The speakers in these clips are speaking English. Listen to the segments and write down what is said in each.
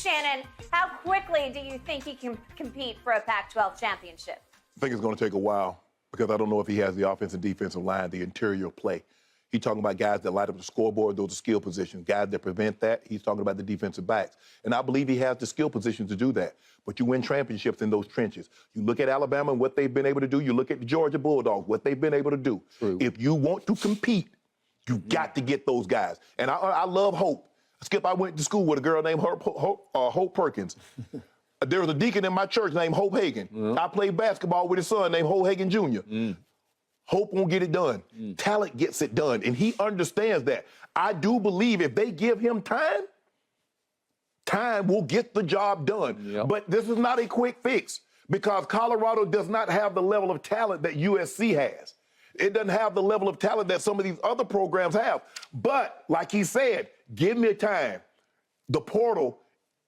Shannon, how quickly do you think he can compete for a Pac-12 championship? I think it's going to take a while because I don't know if he has the offensive and defensive line, the interior play. He's talking about guys that light up the scoreboard. Those are skill positions. Guys that prevent that. He's talking about the defensive backs. And I believe he has the skill positions to do that. But you win championships in those trenches. You look at Alabama and what they've been able to do. You look at the Georgia Bulldogs, what they've been able to do. True. If you want to compete, you've got to get those guys. And I love Hope. Skip, I went to school with a girl named Hope Perkins. There was a deacon in my church named Hope Hagan. I played basketball with his son named Hope Hagan Jr. Hope won't get it done. Talent gets it done, and he understands that. I do believe if they give him time, time will get the job done. Yep. But this is not a quick fix because Colorado does not have the level of talent that USC has. It doesn't have the level of talent that some of these other programs have. But like he said, give me time. The portal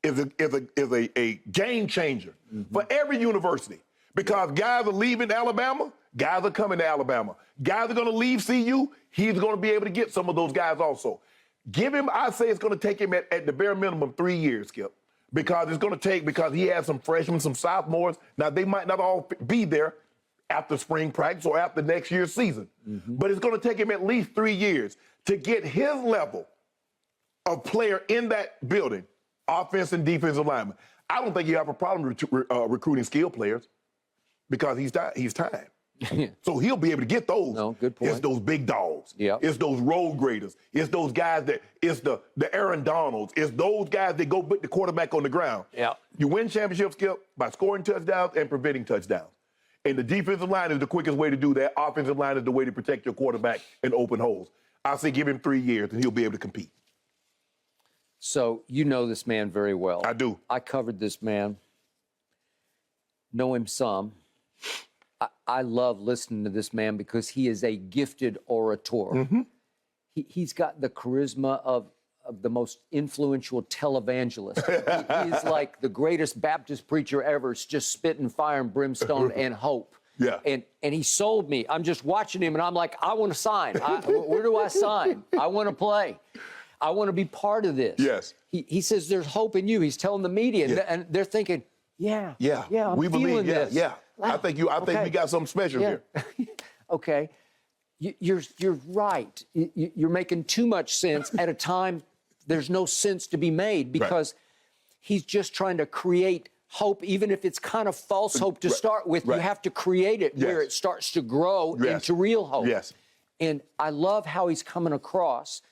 is a game changer for every university because guys are leaving Alabama. Guys are coming to Alabama. Guys are going to leave CU. He's going to be able to get some of those guys also. Give him, I say it's going to take him at the bare minimum 3 years, Skip, because it's going to take, because he has some freshmen, some sophomores. Now, they might not all be there after spring practice or after next year's season, but it's going to take him at least 3 years to get his level of player in that building, offense and defensive lineman. I don't think you have a problem recruiting skill players because he's time. So he'll be able to get those. No, good point. It's those big dogs. Yeah. It's those road graders. It's those guys it's the Aaron Donalds. It's those guys that go put the quarterback on the ground. Yeah. You win championships, Skip, by scoring touchdowns and preventing touchdowns. And the defensive line is the quickest way to do that. Offensive line is the way to protect your quarterback in open holes. I say give him 3 years and he'll be able to compete. So you know this man very well. I do. I covered this man, know him some. I love listening to this man because he is a gifted orator. He's got the charisma of the most influential televangelist. He's like the greatest Baptist preacher ever. It's just spitting fire and brimstone and hope. Yeah. And he sold me. I'm just watching him, and I'm like, I want to sign. Where do I sign? I want to play. I want to be part of this. Yes. He says there's hope in you. He's telling the media, and they're thinking, yeah, I'm we believe, this. yeah. I think we got something special here. Okay, you're right. You're making too much sense at a time there's no sense to be made because he's just trying to create hope, even if it's kind of false hope to start with. You have to create it where it starts to grow into real hope. Yes. And I love how he's coming across.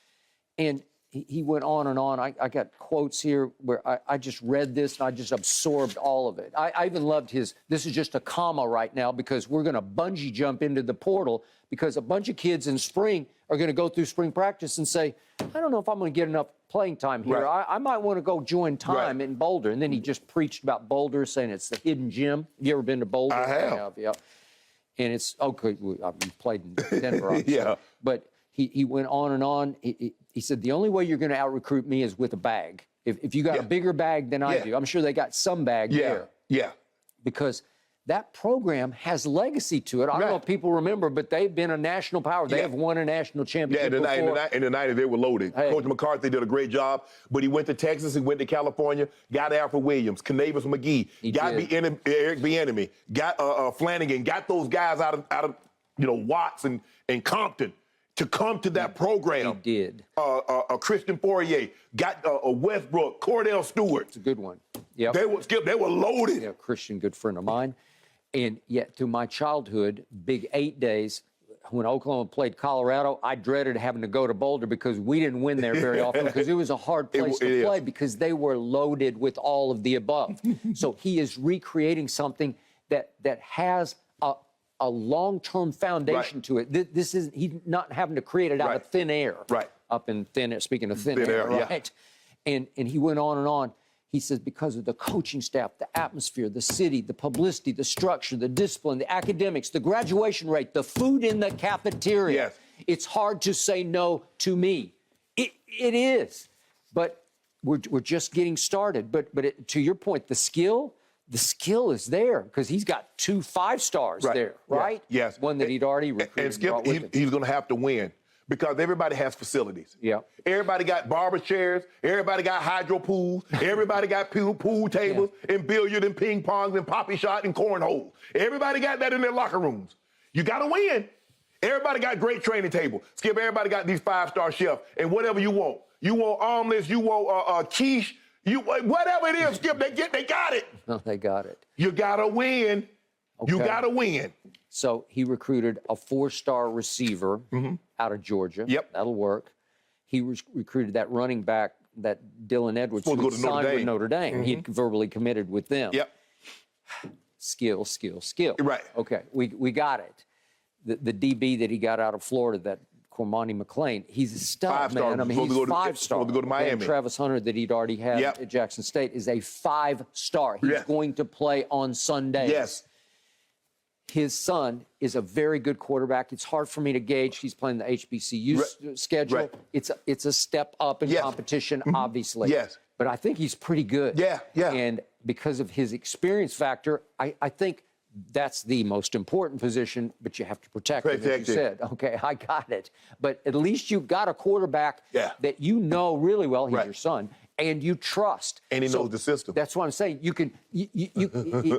And he went on and on. I got quotes here where I just read this and I just absorbed all of it. I even loved his, this is just a comma right now because we're going to bungee jump into the portal because a bunch of kids in spring are going to go through spring practice and say, I don't know if I'm going to get enough playing time here. I might want to go join time in Boulder. And then he just preached about Boulder, saying it's the hidden gem. Have you ever been to Boulder? I have. Yeah. And it's, okay, you've played in Denver, obviously. Yeah. But he went on and on. He said, the only way you're going to out-recruit me is with a bag. If you got a bigger bag than I do, I'm sure they got some bag there. Yeah. Because that program has legacy to it. I don't know if people remember, but they've been a national power. They have won a national championship before. In the 90s, they were loaded. Hey. Coach McCarthy did a great job, but he went to Texas, he went to California, got Alfred Williams, Canavis McGee, Eric Bieniemy, got Flanagan, got those guys out of Watts and Compton to come to that program. He did. Christian Fourier, got Westbrook, Cordell Stewart. It's a good one. Yep. They were loaded. Yeah, Christian, good friend of mine. And yet, through my childhood, Big 8 days, when Oklahoma played Colorado, I dreaded having to go to Boulder because we didn't win there very often because it was a hard place to play because they were loaded with all of the above. So he is recreating something that has a long-term foundation to it. This is, he's not having to create it out of thin air. Right. Up in thin air, speaking of thin air, right? Yeah. And he went on and on. He says, because of the coaching staff, the atmosphere, the city, the publicity, the structure, the discipline, the academics, the graduation rate, the food in the cafeteria, it's hard to say no to me. It is. But we're just getting started. But to your point, the skill is there because he's got 2 5-stars there, right? Yes. One that he'd already recruited. And Skip, he's going to have to win because everybody has facilities. Yeah. Everybody got barber chairs. Everybody got hydro pools. Everybody got pool tables and billiard and ping pong and poppy shot and cornhole. Everybody got that in their locker rooms. You got to win. Everybody got great training table. Skip, everybody got these 5-star chefs and whatever you want. You want omelets, you want quiche, whatever it is, Skip, they got it. No, they got it. You got to win. Okay. You got to win. So he recruited a 4-star receiver out of Georgia. Yep. That'll work. He recruited that running back, that Dylan Edwards, who signed with Notre Dame. He verbally committed with them. Yep. Skill. Right. Okay, we got it. The DB that he got out of Florida, that Cormani McLean, he's a stud, 5-star. man. I mean, he's 5-star. Supposed to go to Miami. And Travis Hunter, that he'd already had at Jackson State, is a 5-star. He's going to play on Sundays. Yes. His son is a very good quarterback. It's hard for me to gauge. He's playing the HBCU schedule. Right. It's a step up in competition, obviously. Yes. But I think he's pretty good. Yeah. And because of his experience factor, I think that's the most important position, but you have to protect him, as you said. Okay, I got it. But at least you've got a quarterback that you know really well. He's your son. And you trust. And he knows the system. That's what I'm saying. You can,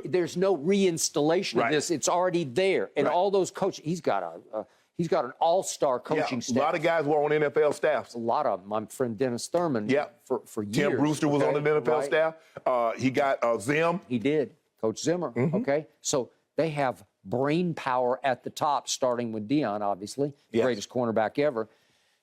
there's no reinstallation of this. It's already there. And all those coaches, he's got an all-star coaching staff. A lot of guys were on NFL staffs. A lot of them. My friend Dennis Thurman for years. Tim Brewster was on the NFL staff. He got Zim. He did. Coach Zimmer, okay? So they have brain power at the top, starting with Deion, obviously, the greatest cornerback ever.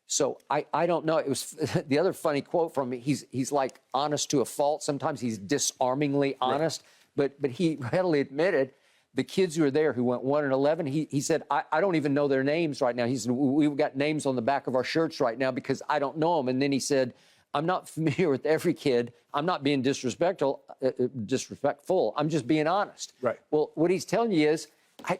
So I don't know. It was the other funny quote from me. He's like honest to a fault. Sometimes he's disarmingly honest, but he readily admitted the kids who are there who went 1-11. He said, I don't even know their names right now. He said, we've got names on the back of our shirts right now because I don't know them. And then he said, I'm not familiar with every kid. I'm not being disrespectful. I'm just being honest. Right. Well, what he's telling you is,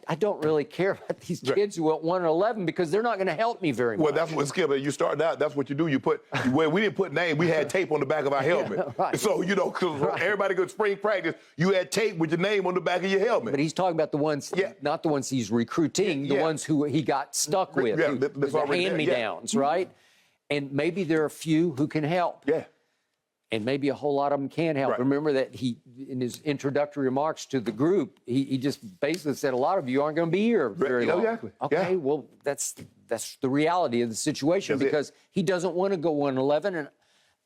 I don't really care about these kids who went 1-11 because they're not going to help me very much. Well, that's what, Skip, you start out, that's what you do. You put, well, we didn't put name, we had tape on the back of our helmet. So, you know, because everybody goes spring practice, you had tape with your name on the back of your helmet. But he's talking about the ones, not the ones he's recruiting, the ones who he got stuck with, the hand-me-downs, right? And maybe there are a few who can help. Yeah. And maybe a whole lot of them can help. Remember that he, in his introductory remarks to the group, he just basically said, a lot of you aren't going to be here very long. Okay, well, that's the reality of the situation because he doesn't want to go 1-11, and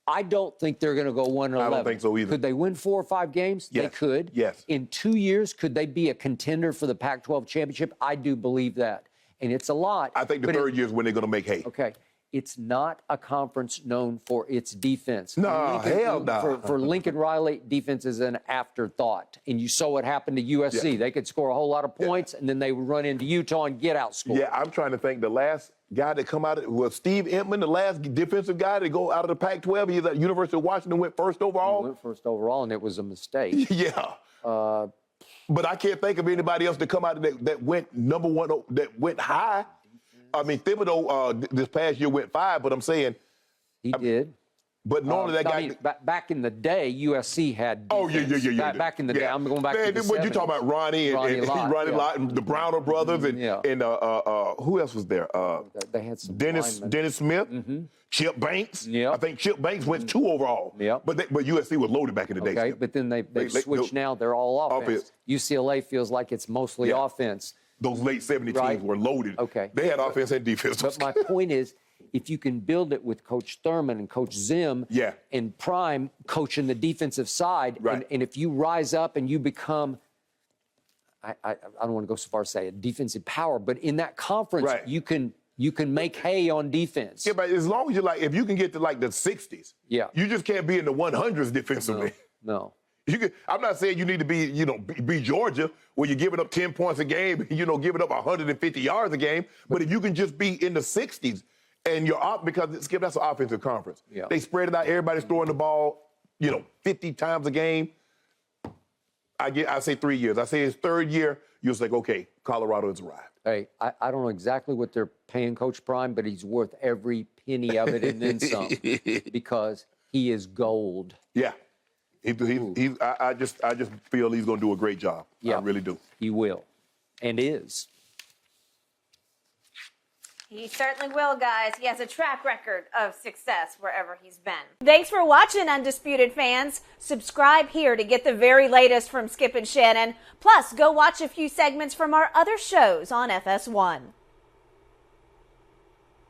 I don't think they're going to go 1-11. I don't think so either. Could they win 4 or 5 games? Yes. They could. Yes. In 2 years, could they be a contender for the Pac-12 championship? I do believe that. And it's a lot. I think the third year is when they're going to make hay. Okay. It's not a conference known for its defense. No, hell no. For Lincoln Riley, defense is an afterthought. And you saw what happened to USC. They could score a whole lot of points, and then they would run into Utah and get outscored. Yeah, I'm trying to think. The last guy that come out was Steve Entman, the last defensive guy to go out of the Pac-12. He's at University of Washington, went first overall. He went first overall, and it was a mistake. But I can't think of anybody else to come out that went number one, that went high. I mean, Thibodeau this past year went 5, but I'm saying he did. But normally that guy. Back in the day, USC had. Defense. Yeah. Back in the day, I'm going back to the 70s. What you talking about, Ronnie Lott, and the Browner brothers, and who else was there? They had some Dennis Smith, Chip Banks. I think Chip Banks went 2 overall. But USC was loaded back in the day. Okay, but then they switched now. They're all offense. UCLA feels like it's mostly offense. Those late 70 teams were loaded. Okay. They had offense and defense. But my point is, if you can build it with Coach Thurman and Coach Zim and Prime coaching the defensive side, and if you rise up and you become, I don't want to go so far as to say a defensive power, but in that conference, you can make hay on defense. Yeah, but as long as you're if you can get to the 60s, you just can't be in the 100s defensively. No. I'm not saying you need to be, be Georgia where you're giving up 10 points a game, giving up 150 yards a game. But if you can just be in the 60s and you're up, because that's an offensive conference. They spread it out. Everybody's throwing the ball, 50 times a game. I say 3 years. I say his third year, you'll say, okay, Colorado has arrived. Hey, I don't know exactly what they're paying Coach Prime, but he's worth every penny of it and then some because he is gold. Yeah. I just feel he's going to do a great job. I really do. He will, and is. He certainly will, guys. He has a track record of success wherever he's been. Thanks for watching, Undisputed fans. Subscribe here to get the very latest from Skip and Shannon. Plus, go watch a few segments from our other shows on FS1.